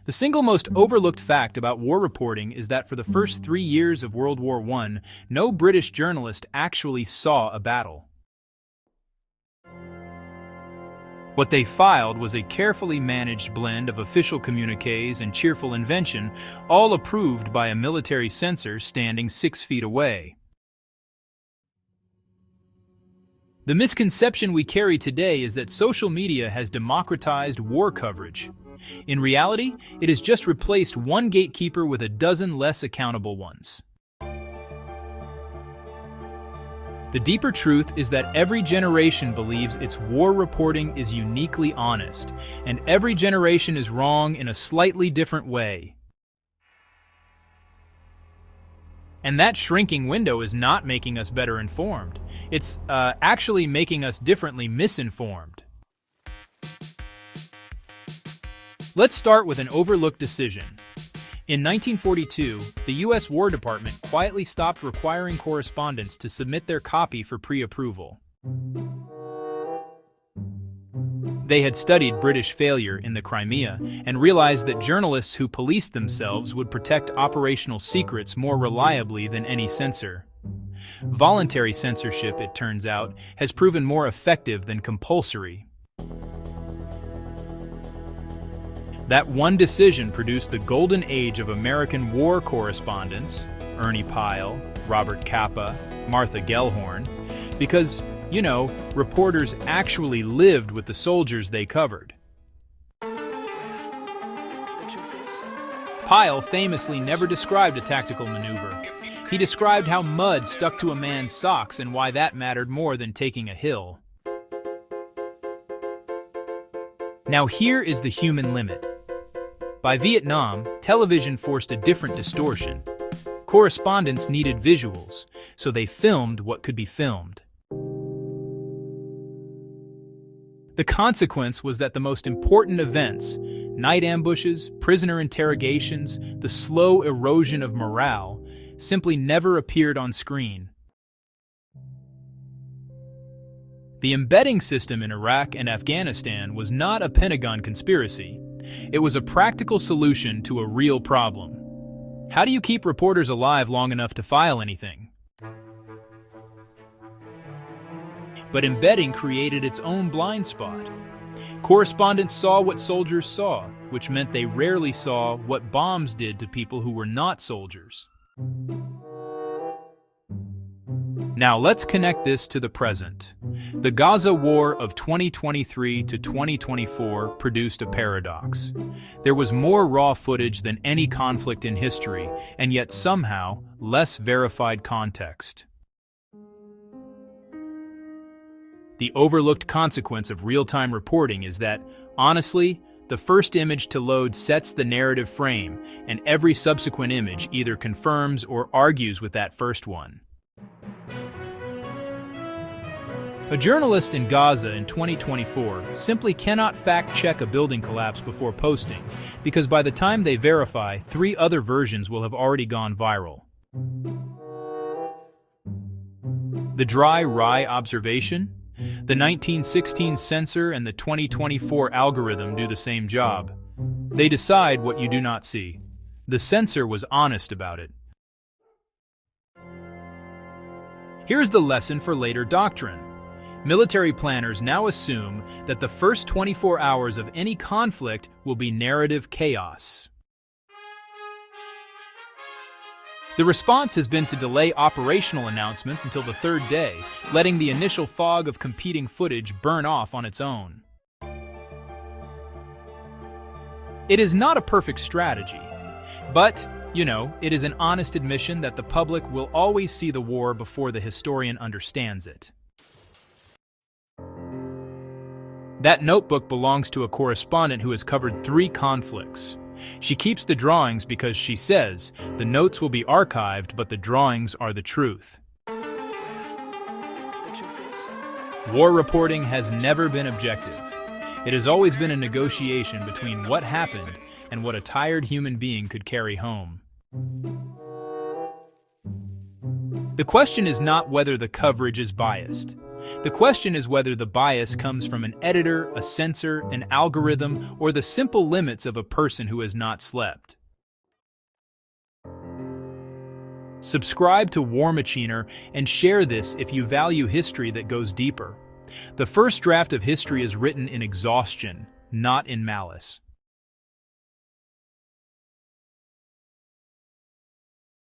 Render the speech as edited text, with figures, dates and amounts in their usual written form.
The single most overlooked fact about war reporting is that for the first 3 years of World War I, no British journalist actually saw a battle. What they filed was a carefully managed blend of official communiqués and cheerful invention, all approved by a military censor standing 6 feet away. The misconception we carry today is that social media has democratized war coverage. In reality, it has just replaced one gatekeeper with a dozen less accountable ones. The deeper truth is that every generation believes its war reporting is uniquely honest, and every generation is wrong in a slightly different way. And that shrinking window is not making us better informed. It's actually making us differently misinformed. Let's start with an overlooked decision. In 1942, the U.S. War Department quietly stopped requiring correspondents to submit their copy for pre-approval. They had studied British failure in the Crimea and realized that journalists who policed themselves would protect operational secrets more reliably than any censor. Voluntary censorship, it turns out, has proven more effective than compulsory. That one decision produced the golden age of American war correspondents, Ernie Pyle, Robert Capa, Martha Gellhorn, because, reporters actually lived with the soldiers they covered. Pyle famously never described a tactical maneuver. He described how mud stuck to a man's socks and why that mattered more than taking a hill. Now here is the human limit. By Vietnam, television forced a different distortion. Correspondents needed visuals, so they filmed what could be filmed. The consequence was that the most important events, night ambushes, prisoner interrogations, the slow erosion of morale, simply never appeared on screen. The embedding system in Iraq and Afghanistan was not a Pentagon conspiracy. It was a practical solution to a real problem. How do you keep reporters alive long enough to file anything? But embedding created its own blind spot. Correspondents saw what soldiers saw, which meant they rarely saw what bombs did to people who were not soldiers. Now let's connect this to the present. The Gaza war of 2023 to 2024 produced a paradox. There was more raw footage than any conflict in history, and yet somehow less verified context. The overlooked consequence of real-time reporting is that, honestly, the first image to load sets the narrative frame, and every subsequent image either confirms or argues with that first one. A journalist in Gaza in 2024 simply cannot fact-check a building collapse before posting, because by the time they verify, 3 other versions will have already gone viral. The dry rye observation? The 1916 censor and the 2024 algorithm do the same job. They decide what you do not see. The censor was honest about it. Here's the lesson for later doctrine. Military planners now assume that the first 24 hours of any conflict will be narrative chaos. The response has been to delay operational announcements until the 3rd day, letting the initial fog of competing footage burn off on its own. It is not a perfect strategy, but, it is an honest admission that the public will always see the war before the historian understands it. That notebook belongs to a correspondent who has covered 3 conflicts. She keeps the drawings because she says the notes will be archived, but the drawings are the truth. War reporting has never been objective. It has always been a negotiation between what happened and what a tired human being could carry home. The question is not whether the coverage is biased. The question is whether the bias comes from an editor, a censor, an algorithm, or the simple limits of a person who has not slept. Subscribe to War Machiner and share this if you value history that goes deeper. The first draft of history is written in exhaustion, not in malice.